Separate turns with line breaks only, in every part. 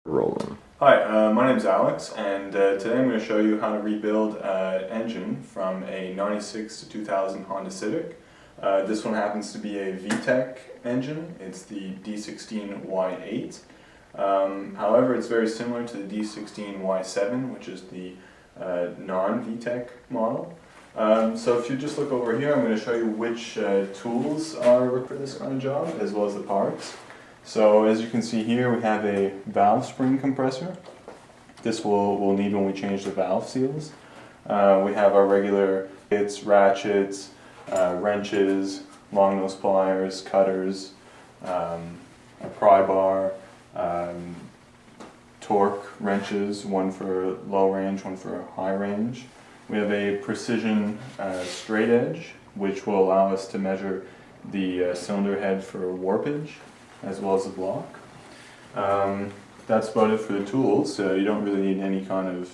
Rolling.
Hi, my name is Alex, and today I'm going to show you how to rebuild an engine from a 96 to 2000 Honda Civic. This one happens to be a VTec engine. It's the d16y8. However, it's very similar to the d16y7, which is the non-VTec model. So if you just look over here, I'm going to show you which tools are for this kind of job, as well as the parts. So as you can see here, we have a valve spring compressor. This we'll need when we change the valve seals. We have our regular bits, ratchets, wrenches, long nose pliers, cutters, a pry bar, torque wrenches, one for low range, one for high range. We have a precision straight edge, which will allow us to measure the cylinder head for warpage, as well as the block. That's about it for the tools. You don't really need any kind of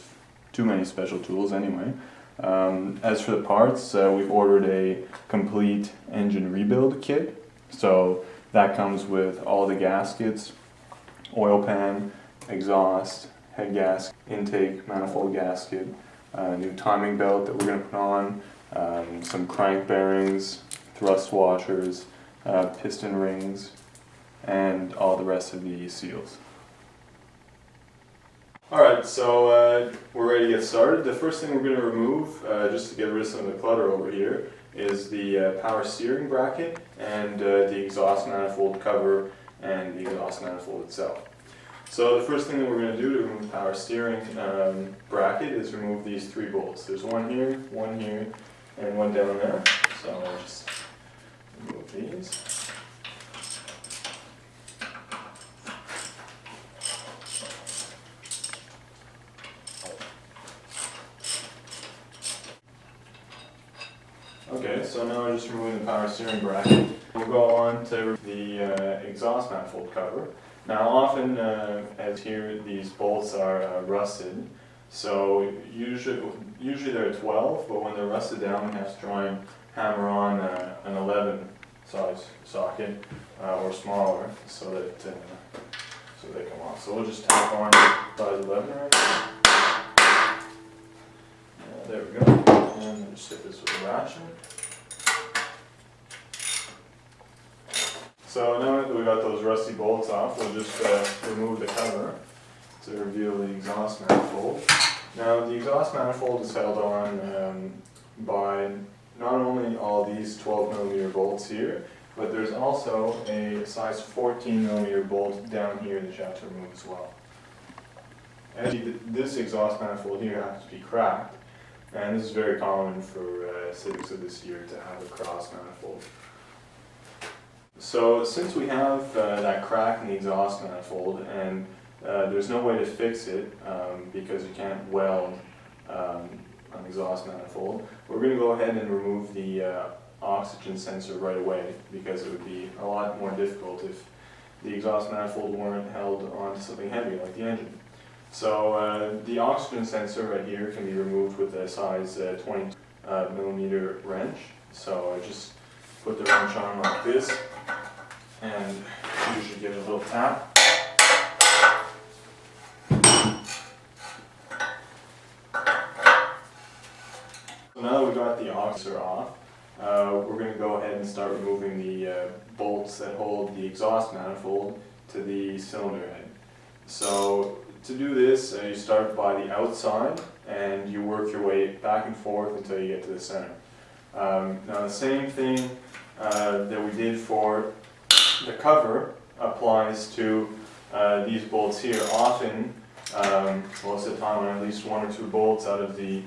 too many special tools anyway. As for the parts, we've ordered a complete engine rebuild kit. So that comes with all the gaskets, oil pan, exhaust, head gasket, intake, manifold gasket, a new timing belt that we're going to put on, some crank bearings, thrust washers, piston rings, and all the rest of the seals. Alright, so we're ready to get started. The first thing we're going to remove, just to get rid of some of the clutter over here, is the power steering bracket and the exhaust manifold cover and the exhaust manifold itself. So the first thing that we're going to do to remove the power steering bracket is remove these three bolts. There's one here, and one down there. So I'll just remove these. Okay, so now we're just removing the power steering bracket. We'll go on to the exhaust manifold cover. Now often, as here, these bolts are rusted, so usually they're 12, but when they're rusted down, we have to try and hammer on an 11 size socket or smaller so that they come off. So we'll just tap on size 11 right now. There we go. And then just hit this with a ratchet. So now that we got those rusty bolts off, we'll just remove the cover to reveal the exhaust manifold. Now the exhaust manifold is held on by not only all these 12mm bolts here, but there's also a size 14mm bolt down here that you have to remove as well. And this exhaust manifold here has to be cracked. And this is very common for Civics of this year to have a cross manifold. So since we have that crack in the exhaust manifold and there's no way to fix it because you can't weld an exhaust manifold, we're going to go ahead and remove the oxygen sensor right away, because it would be a lot more difficult if the exhaust manifold weren't held onto something heavy like the engine. So the oxygen sensor right here can be removed with a size 20mm wrench. So I just put the wrench on like this and usually give it a little tap. So now that we've got the oxygen off, we're going to go ahead and start removing the bolts that hold the exhaust manifold to the cylinder head. So to do this, you start by the outside and you work your way back and forth until you get to the center. Now the same thing that we did for the cover applies to these bolts here. Often, most of the time, at least one or two bolts out of the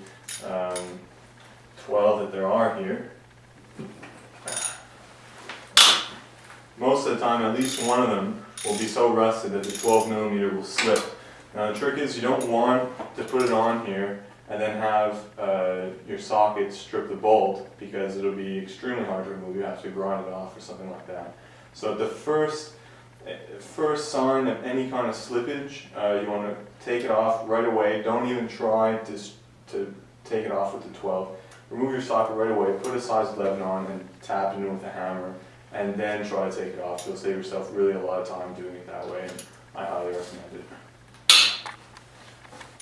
12 that there are here, most of the time at least one of them will be so rusted that the 12mm will slip. Now the trick is you don't want to put it on here and then have your socket strip the bolt, because it'll be extremely hard to remove. You have to grind it off or something like that. So the first sign of any kind of slippage, you want to take it off right away. Don't even try to take it off with the 12. Remove your socket right away, put a size 11 on and tap it in with a hammer, and then try to take it off. You'll save yourself really a lot of time doing it that way, and I highly recommend it.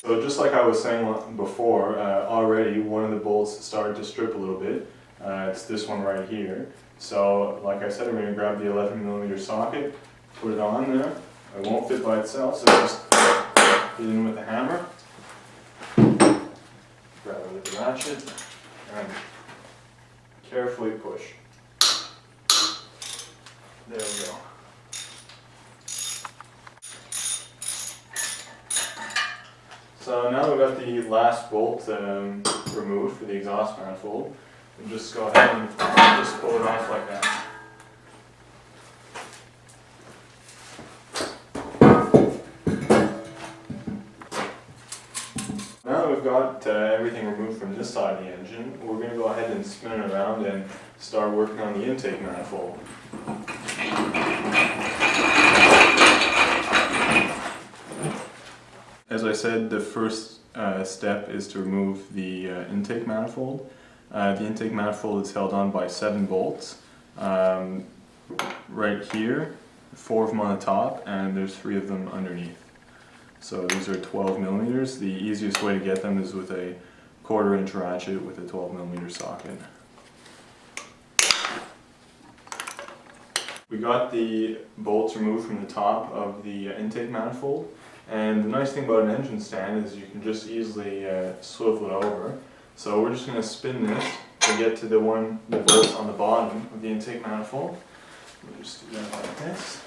So just like I was saying before, already one of the bolts started to strip a little bit. It's this one right here. So like I said, I'm going to grab the 11mm socket, put it on there. It won't fit by itself, so just get in with the hammer. Grab it with the ratchet and carefully push. There we go. So now we've got the last bolt removed for the exhaust manifold. We'll just go ahead and just pull it off like that. Now that we've got everything removed from this side of the engine, we're going to go ahead and spin it around and start working on the intake manifold. As I said, the first step is to remove the intake manifold. The intake manifold is held on by 7 bolts right here, 4 of them on the top, and there's 3 of them underneath. So these are 12mm. The easiest way to get them is with a 1/4" ratchet with a 12mm socket. We got the bolts removed from the top of the intake manifold, and the nice thing about an engine stand is you can just easily swivel it over. So we're just going to spin this to get to the bolts on the bottom of the intake manifold. We'll just do that like this.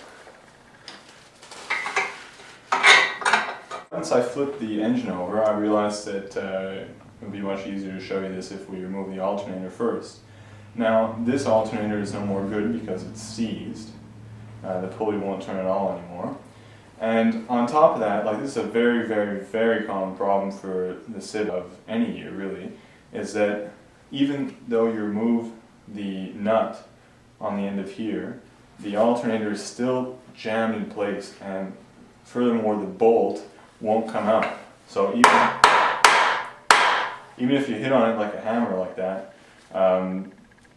Once I flipped the engine over, I realized that it would be much easier to show you this if we remove the alternator first. Now, this alternator is no more good because it's seized. The pulley won't turn at all anymore. And on top of that, like, this is a very, very, very common problem for the Civic of any year really, is that even though you remove the nut on the end of here, the alternator is still jammed in place, and furthermore the bolt won't come out. So even if you hit on it like a hammer like that,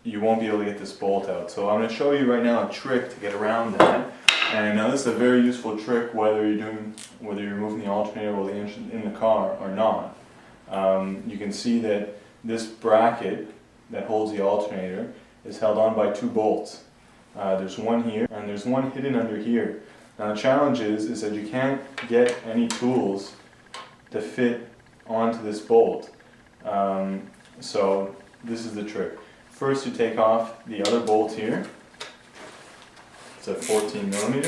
you won't be able to get this bolt out. So I'm going to show you right now a trick to get around that. And now this is a very useful trick whether you're removing the alternator while the engine in the car or not. You can see that this bracket that holds the alternator is held on by 2 bolts. There's one here and there's one hidden under here. Now the challenge is that you can't get any tools to fit onto this bolt. So this is the trick. First you take off the other bolt here. It's a 14mm.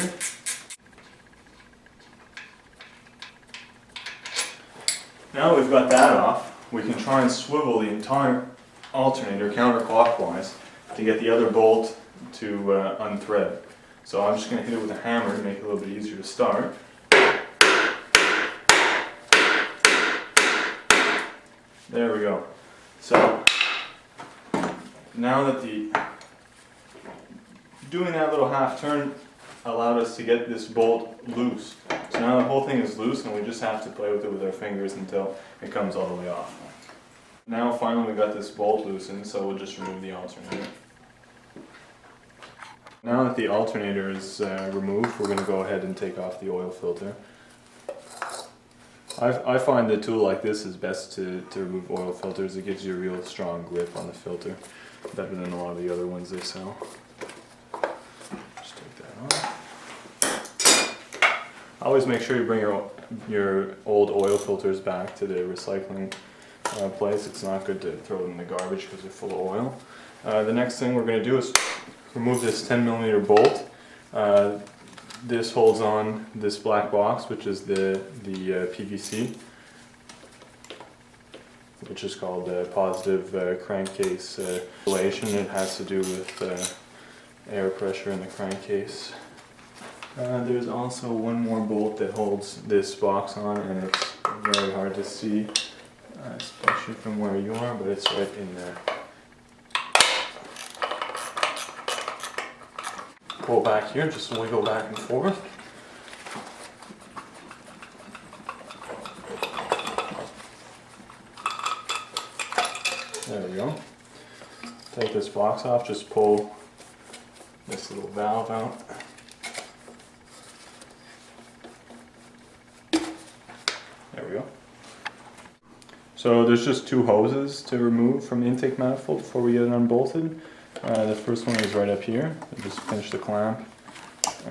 Now we've got that off, we can try and swivel the entire alternator counterclockwise to get the other bolt to unthread. So I'm just going to hit it with a hammer to make it a little bit easier to start. There we go. So now that doing that little half turn allowed us to get this bolt loose. So now the whole thing is loose and we just have to play with it with our fingers until it comes all the way off. Now finally we got this bolt loosened, so we'll just remove the alternator. Now that the alternator is removed, we're going to go ahead and take off the oil filter. I find a tool like this is best to remove oil filters. It gives you a real strong grip on the filter, better than a lot of the other ones they sell. Just take that off. Always make sure you bring your old oil filters back to the recycling place. It's not good to throw them in the garbage because they're full of oil. The next thing we're going to do is remove this 10mm bolt. This holds on this black box, which is the PVC, which is called positive crankcase ventilation. It has to do with air pressure in the crankcase. There's also one more bolt that holds this box on, and it's very hard to see, especially from where you are, but it's right in there. Pull back here, just wiggle back and forth. There we go. Take this box off, just pull this little valve out. There we go. So there's just two hoses to remove from the intake manifold before we get it unbolted. The first one is right up here. Just finish the clamp